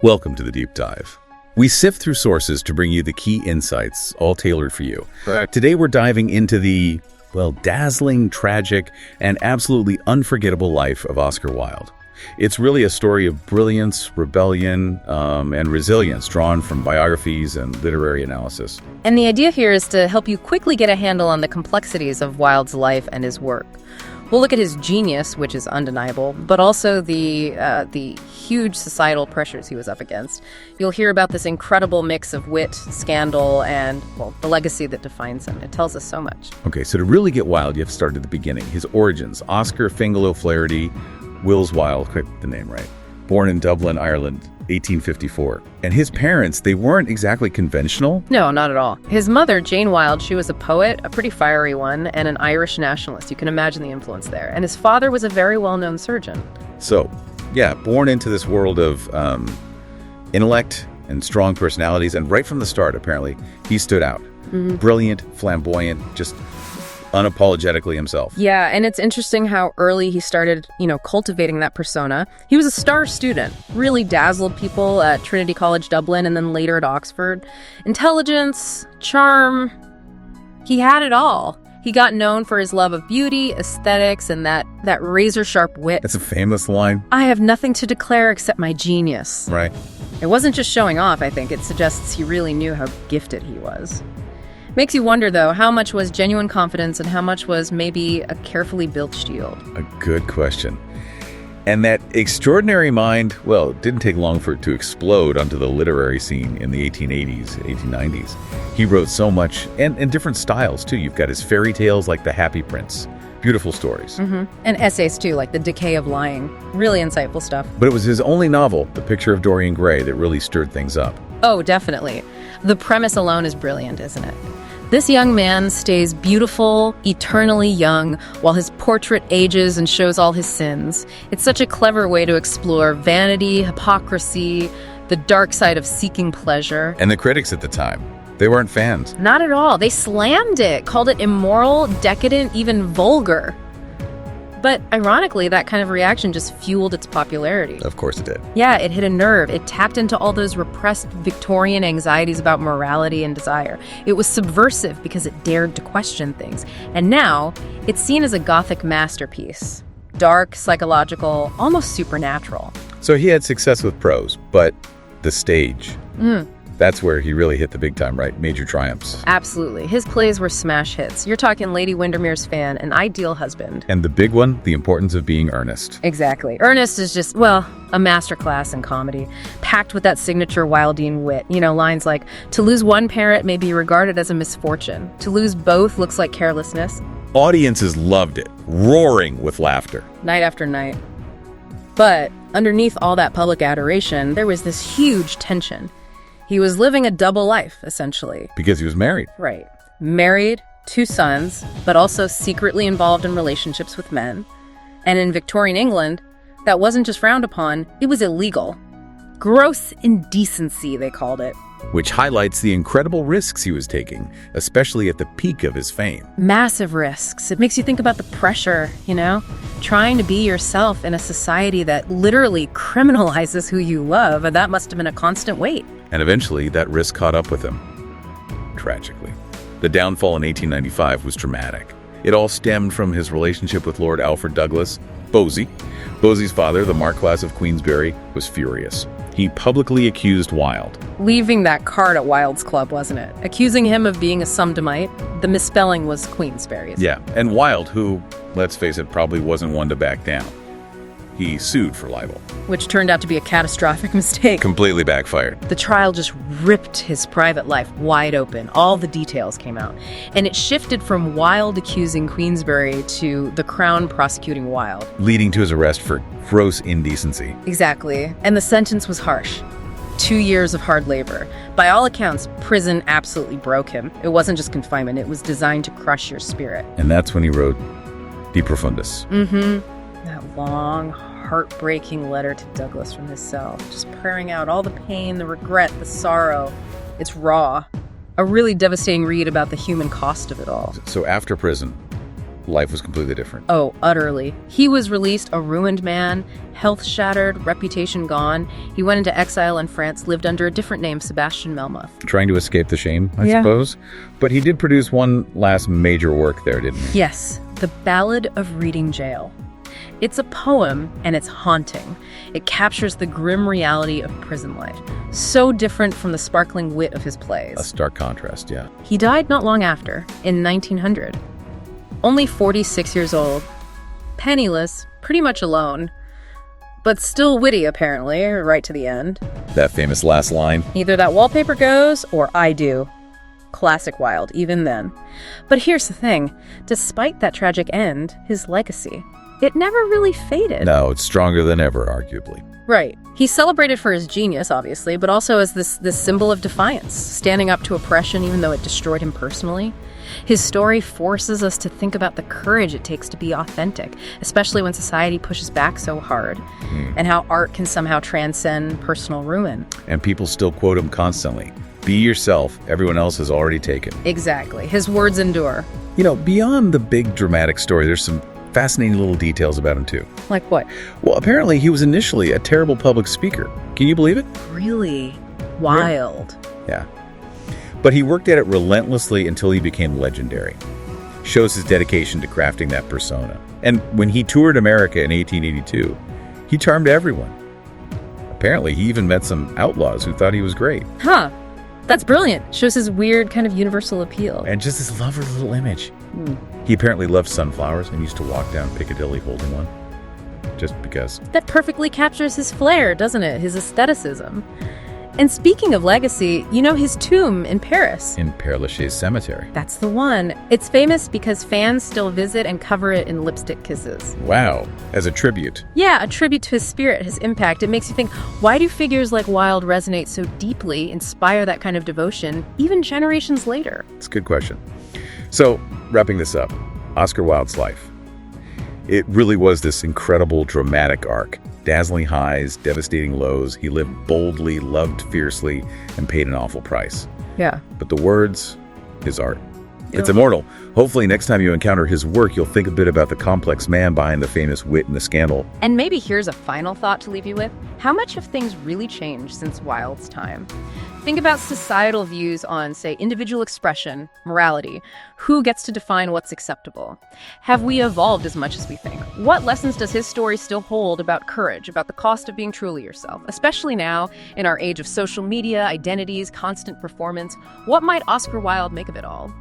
Welcome to the Deep Dive. We sift through sources to bring you the key insights, all tailored for you. Correct. Today we're diving into the, dazzling, tragic, and absolutely unforgettable life of Oscar Wilde. It's really a story of brilliance, rebellion, and resilience drawn from biographies and literary analysis. And the idea here is to help you quickly get a handle on the complexities of Wilde's life and his work. We'll look at his genius, which is undeniable, but also the huge societal pressures he was up against. You'll hear about this incredible mix of wit, scandal, and, the legacy that defines him. It tells us so much. Okay, so to really get Wilde, you have to start at the beginning. His origins: Oscar Fingall O'Flaherty Wills Wilde, quick the name right, born in Dublin, Ireland, 1854. And his parents, they weren't exactly conventional. No, not at all. His mother, Jane Wilde, she was a poet, a pretty fiery one, and an Irish nationalist. You can imagine the influence there. And his father was a very well-known surgeon. So, born into this world of intellect and strong personalities. And right from the start, apparently, he stood out. Mm-hmm. Brilliant, flamboyant, just unapologetically himself. Yeah, and it's interesting how early he started, cultivating that persona. He was a star student, really dazzled people at Trinity College Dublin and then later at Oxford. Intelligence, charm, he had it all. He got known for his love of beauty, aesthetics, and that razor-sharp wit. That's a famous line. I have nothing to declare except my genius. Right. It wasn't just showing off, I think. It suggests he really knew how gifted he was. Makes you wonder, though, how much was genuine confidence and how much was maybe a carefully built shield? A good question. And that extraordinary mind, it didn't take long for it to explode onto the literary scene in the 1880s, 1890s. He wrote so much, and in different styles, too. You've got his fairy tales like The Happy Prince. Beautiful stories. Mm-hmm. And essays, too, like The Decay of Lying. Really insightful stuff. But it was his only novel, The Picture of Dorian Gray, that really stirred things up. Oh, definitely. The premise alone is brilliant, isn't it? This young man stays beautiful, eternally young, while his portrait ages and shows all his sins. It's such a clever way to explore vanity, hypocrisy, the dark side of seeking pleasure. And the critics at the time, they weren't fans. Not at all. They slammed it, called it immoral, decadent, even vulgar. But ironically, that kind of reaction just fueled its popularity. Of course it did. Yeah, it hit a nerve. It tapped into all those repressed Victorian anxieties about morality and desire. It was subversive because it dared to question things. And now, it's seen as a Gothic masterpiece. Dark, psychological, almost supernatural. So he had success with prose, but the stage. That's where he really hit the big time, right? Major triumphs. Absolutely. His plays were smash hits. You're talking Lady Windermere's Fan, An Ideal Husband. And the big one, The Importance of Being Earnest. Exactly. Earnest is just, a masterclass in comedy, packed with that signature Wildean wit. Lines like, to lose one parent may be regarded as a misfortune. To lose both looks like carelessness. Audiences loved it, roaring with laughter. Night after night. But underneath all that public adoration, there was this huge tension. He was living a double life, essentially. Because he was married. Right. Married, 2 sons, but also secretly involved in relationships with men. And in Victorian England, that wasn't just frowned upon, it was illegal. Gross indecency, they called it. Which highlights the incredible risks he was taking, especially at the peak of his fame. Massive risks. It makes you think about the pressure, trying to be yourself in a society that literally criminalizes who you love, and that must have been a constant weight. And eventually, that risk caught up with him. Tragically. The downfall in 1895 was dramatic. It all stemmed from his relationship with Lord Alfred Douglas, Bosie. Bosie's father, the Marquess of Queensberry, was furious. He publicly accused Wilde. Leaving that card at Wilde's club, wasn't it? Accusing him of being a sodomite. The misspelling was Queensberry's. Yeah, and Wilde, who, let's face it, probably wasn't one to back down. He sued for libel. Which turned out to be a catastrophic mistake. Completely backfired. The trial just ripped his private life wide open. All the details came out. And it shifted from Wilde accusing Queensberry to the Crown prosecuting Wilde. Leading to his arrest for gross indecency. Exactly. And the sentence was harsh. 2 years of hard labor. By all accounts, prison absolutely broke him. It wasn't just confinement. It was designed to crush your spirit. And that's when he wrote De Profundis. That long, heartbreaking letter to Douglas from his cell, just pouring out all the pain, the regret, the sorrow. It's raw. A really devastating read about the human cost of it all. So after prison, life was completely different. Oh, utterly. He was released a ruined man, health shattered, reputation gone. He went into exile in France, lived under a different name, Sebastian Melmoth. Trying to escape the shame, I Yeah. suppose. But he did produce one last major work there, didn't he? Yes, The Ballad of Reading Gaol. It's a poem, and it's haunting. It captures the grim reality of prison life, so different from the sparkling wit of his A plays. stark contrast, yeah. He died not long after, in 1900. Only 46 years old, penniless, pretty much alone, but still witty, apparently, right to the end. That famous last line. Either that wallpaper goes, or I do. Classic Wilde, even then. But here's the thing. Despite that tragic end, his legacy, it never really faded. No, it's stronger than ever, arguably. Right. He's celebrated for his genius, obviously, but also as this symbol of defiance, standing up to oppression even though it destroyed him personally. His story forces us to think about the courage it takes to be authentic, especially when society pushes back so hard, and how art can somehow transcend personal ruin. And people still quote him constantly. Be yourself, everyone else has already taken. Exactly. His words endure. You know, beyond the big dramatic story, there's some fascinating little details about him too. Like what? Well, apparently he was initially a terrible public speaker. Can you believe it? Really? Wild. Yeah. But he worked at it relentlessly until he became legendary. Shows his dedication to crafting that persona. And when he toured America in 1882, he charmed everyone. Apparently, he even met some outlaws who thought he was great. Huh. That's brilliant. Shows his weird kind of universal appeal. And just his love for the little image. He apparently loved sunflowers and used to walk down Piccadilly holding one. Just because. That perfectly captures his flair, doesn't it? His aestheticism. And speaking of legacy, you know his tomb in Paris. In Père Lachaise Cemetery. That's the one. It's famous because fans still visit and cover it in lipstick kisses. Wow. As a tribute. Yeah, a tribute to his spirit, his impact. It makes you think, why do figures like Wilde resonate so deeply, inspire that kind of devotion, even generations later? It's a good question. So, wrapping this up, Oscar Wilde's life. It really was this incredible dramatic arc. Dazzling highs, devastating lows. He lived boldly, loved fiercely, and paid an awful price. Yeah. But the words, his art. It's Yeah. immortal. Hopefully next time you encounter his work, you'll think a bit about the complex man behind the famous wit and the scandal. And maybe here's a final thought to leave you with. How much have things really changed since Wilde's time? Think about societal views on, say, individual expression, morality. Who gets to define what's acceptable? Have we evolved as much as we think? What lessons does his story still hold about courage, about the cost of being truly yourself? Especially now, in our age of social media, identities, constant performance, what might Oscar Wilde make of it all?